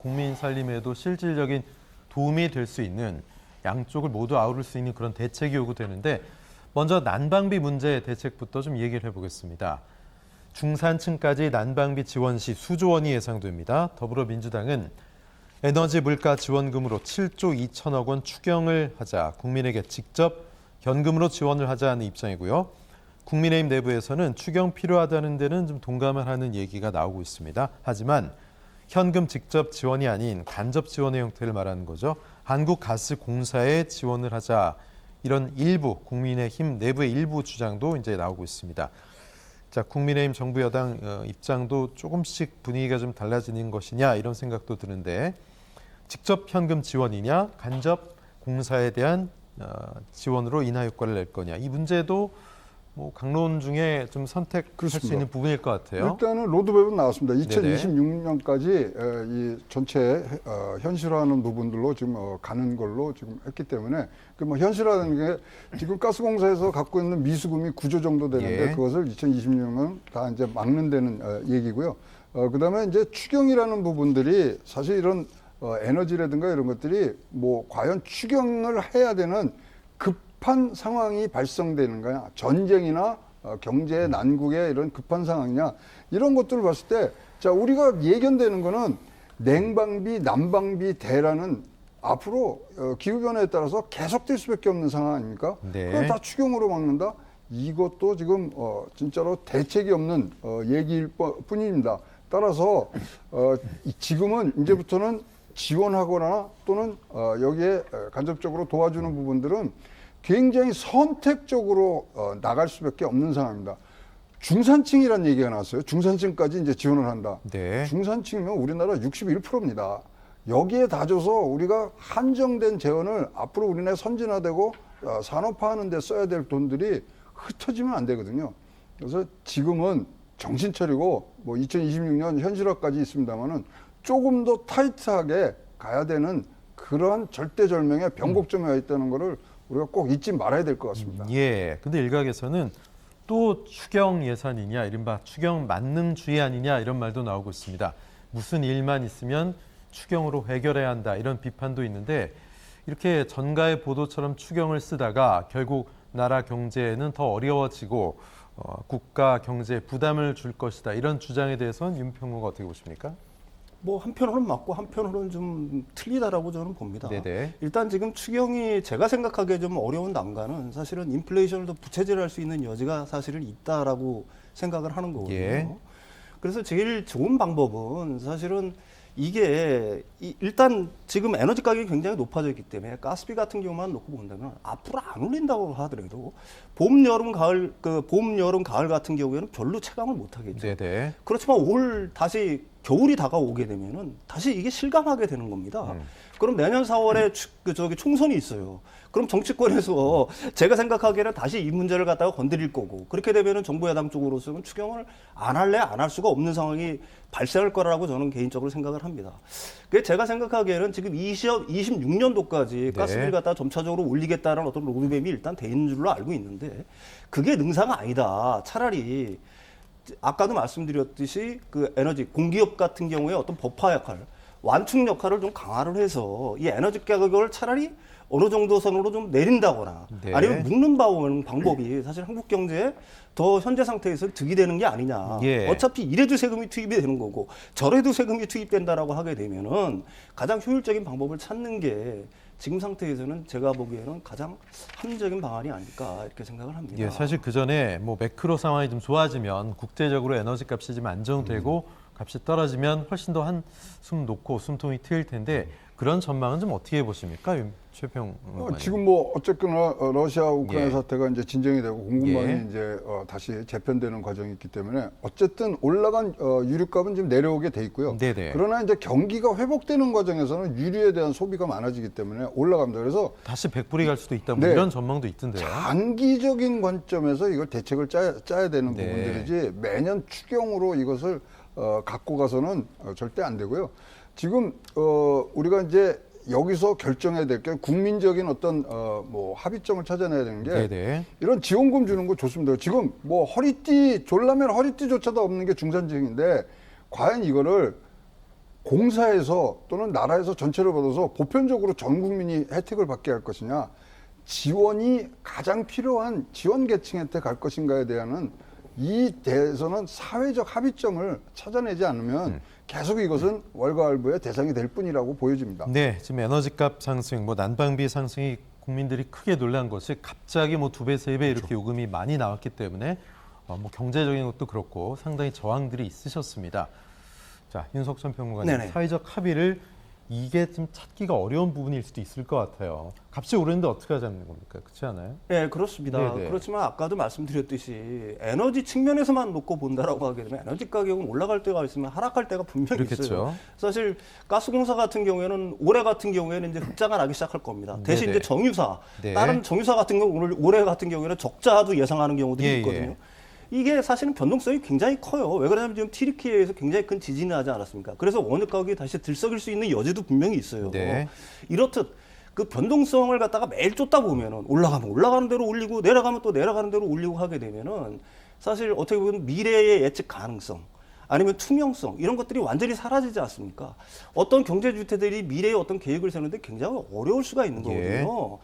국민 살림에도 실질적인 도움이 될 수 있는 양쪽을 모두 아우를 수 있는 그런 대책이 요구되는데 먼저 난방비 문제 대책부터 좀 얘기를 해보겠습니다. 중산층까지 난방비 지원 시 수조 원이 예상됩니다. 더불어민주당은 에너지 물가 지원금으로 7조 2천억 원 추경을 하자 국민에게 직접 현금으로 지원을 하자는 입장이고요. 국민의힘 내부에서는 추경 필요하다는 데는 좀 동감을 하는 얘기가 나오고 있습니다. 하지만 현금 직접 지원이 아닌 간접 지원의 형태를 말하는 거죠. 한국가스공사에 지원을 하자 이런 일부 국민의힘 내부의 일부 주장도 이제 나오고 있습니다. 자, 국민의힘 정부 여당 입장도 조금씩 분위기가 좀 달라지는 것이냐 이런 생각도 드는데 직접 현금 지원이냐 간접 공사에 대한 지원으로 인하 효과를 낼 거냐 이 문제도 뭐 강론 중에 좀 선택할 수 있는 부분일 것 같아요. 일단은 로드맵은 나왔습니다. 2026년까지 이 전체 현실화하는 부분들로 지금 가는 걸로 지금 했기 때문에 그 뭐 현실화하는 게 지금 가스공사에서 갖고 있는 미수금이 9조 정도 되는데 그것을 2026년 다 이제 막는 데는 얘기고요. 그다음에 이제 추경이라는 부분들이 사실 이런 에너지라든가 이런 것들이 뭐 과연 추경을 해야 되는 급한 상황이 발생되는 거냐, 전쟁이나 경제 난국의 이런 급한 상황이냐 이런 것들을 봤을 때 자 우리가 예견되는 거는 냉방비, 난방비 대란은 앞으로 기후변화에 따라서 계속될 수밖에 없는 상황 아닙니까? 네. 그럼 다 추경으로 막는다? 이것도 지금 진짜로 대책이 없는 얘기일 뿐입니다. 따라서 지금은 이제부터는 지원하거나 또는 여기에 간접적으로 도와주는 부분들은 굉장히 선택적으로 나갈 수밖에 없는 상황입니다. 중산층이라는 얘기가 나왔어요. 중산층까지 이제 지원을 한다. 네. 중산층이면 우리나라 61%입니다. 여기에 다져서 우리가 한정된 재원을 앞으로 우리나라 선진화되고 산업화하는 데 써야 될 돈들이 흩어지면 안 되거든요. 그래서 지금은 정신 차리고 뭐 2026년 현실화까지 있습니다만은 조금 더 타이트하게 가야 되는 그러한 절대절명의 변곡점에 와 있다는 거를 우리가 꼭 잊지 말아야 될 것 같습니다. 예. 근데 일각에서는 또 추경 예산이냐, 이른바 추경 만능주의 아니냐 이런 말도 나오고 있습니다. 무슨 일만 있으면 추경으로 해결해야 한다 이런 비판도 있는데 이렇게 전가의 보도처럼 추경을 쓰다가 결국 나라 경제는 더 어려워지고 국가 경제에 부담을 줄 것이다 이런 주장에 대해서는 윤 평론가 어떻게 보십니까? 뭐 한편으로는 맞고 한편으로는 좀 틀리다라고 저는 봅니다. 네네. 일단 지금 추경이 제가 생각하기에 좀 어려운 난관은 사실은 인플레이션을 더 부채질할 수 있는 여지가 사실은 있다라고 생각을 하는 거거든요. 예. 그래서 제일 좋은 방법은 사실은 이게 일단 지금 에너지 가격이 굉장히 높아져 있기 때문에 가스비 같은 경우만 놓고 본다면 앞으로 안 올린다고 하더라도 봄, 여름, 가을 같은 경우에는 별로 체감을 못 하겠죠. 네네. 그렇지만 올 다시 겨울이 다가오게 되면은 다시 이게 실감하게 되는 겁니다. 그럼 내년 4월에 총선이 있어요. 그럼 정치권에서 제가 생각하기에는 다시 이 문제를 갖다가 건드릴 거고 그렇게 되면은 정부 여당 쪽으로서는 추경을 안 할래 안 할 수가 없는 상황이 발생할 거라고 저는 개인적으로 생각을 합니다. 그게 제가 생각하기에는 지금 26년도까지 가스비를 갖다가 점차적으로 올리겠다는 어떤 로드맵이 일단 돼 있는 줄로 알고 있는데 그게 능사가 아니다. 차라리 아까도 말씀드렸듯이 그 에너지 공기업 같은 경우에 어떤 버파 역할, 완충 역할을 좀 강화를 해서 이 에너지 가격을 차라리 어느 정도 선으로 좀 내린다거나 네. 아니면 묶는 방법이 사실 한국 경제에 더 현재 상태에서 득이 되는 게 아니냐. 예. 어차피 이래도 세금이 투입이 되는 거고 저래도 세금이 투입된다라고 하게 되면은 가장 효율적인 방법을 찾는 게 지금 상태에서는 제가 보기에는 가장 합리적인 방안이 아닐까 이렇게 생각을 합니다. 예, 사실 그 전에 뭐 매크로 상황이 좀 좋아지면 국제적으로 에너지 값이 좀 안정되고 값이 떨어지면 훨씬 더 한숨 놓고 숨통이 트일 텐데 그런 전망은 좀 어떻게 보십니까, 최평? 지금 뭐 어쨌거나 러시아 우크라이나 사태가 이제 진정이 되고 공급망이 예. 이제 다시 재편되는 과정이 있기 때문에 어쨌든 올라간 유류값은 지금 내려오게 돼 있고요. 네네. 그러나 이제 경기가 회복되는 과정에서는 유류에 대한 소비가 많아지기 때문에 올라갑니다. 그래서 다시 100불이 갈 수도 있다 뭐 네. 이런 전망도 있던데요. 장기적인 관점에서 이걸 대책을 짜야 되는 네. 부분들이지 매년 추경으로 이것을 갖고 가서는 절대 안 되고요. 지금 우리가 이제 여기서 결정해야 될 게 국민적인 어떤 뭐 합의점을 찾아내야 되는 게 네네. 이런 지원금 주는 거 좋습니다. 지금 뭐 졸라면 허리띠조차도 없는 게 중산층인데 과연 이거를 공사에서 또는 나라에서 전체를 받아서 보편적으로 전 국민이 혜택을 받게 할 것이냐, 지원이 가장 필요한 지원 계층한테 갈 것인가에 대한 이 대해서는 사회적 합의점을 찾아내지 않으면 계속 이것은 월가월부의 대상이 될 뿐이라고 보여집니다. 네, 지금 에너지값 상승, 난방비 상승이 국민들이 크게 놀란 것이 갑자기 2배, 3배 이렇게 요금이 많이 나왔기 때문에 경제적인 것도 그렇고 상당히 저항들이 있으셨습니다. 자, 윤석천 평론가님, 네네. 사회적 합의를 이게 좀 찾기가 어려운 부분일 수도 있을 것 같아요. 값이 오르는데 어떻게 하자는 겁니까? 그렇지 않아요? 네, 그렇습니다. 네네. 그렇지만 아까도 말씀드렸듯이 에너지 측면에서만 놓고 본다라고 하게 되면 에너지 가격은 올라갈 때가 있으면 하락할 때가 분명히 그렇겠죠. 있어요. 사실 가스공사 같은 경우에는 올해 같은 경우에는 이제 흑자가 나기 시작할 겁니다. 대신 네네. 이제 정유사, 네. 다른 정유사 같은 경우 올해 같은 경우에는 적자도 예상하는 경우들이 예, 있거든요. 예. 이게 사실은 변동성이 굉장히 커요. 왜 그러냐면 지금 튀르키예에서 굉장히 큰 지진이 나지 않았습니까? 그래서 원유 가격이 다시 들썩일 수 있는 여지도 분명히 있어요. 네. 이렇듯 그 변동성을 갖다가 매일 쫓다 보면은 올라가면 올라가는 대로 올리고 내려가면 또 내려가는 대로 올리고 하게 되면은 사실 어떻게 보면 미래의 예측 가능성 아니면 투명성 이런 것들이 완전히 사라지지 않습니까? 어떤 경제 주체들이 미래의 어떤 계획을 세우는데 굉장히 어려울 수가 있는 예. 거거든요.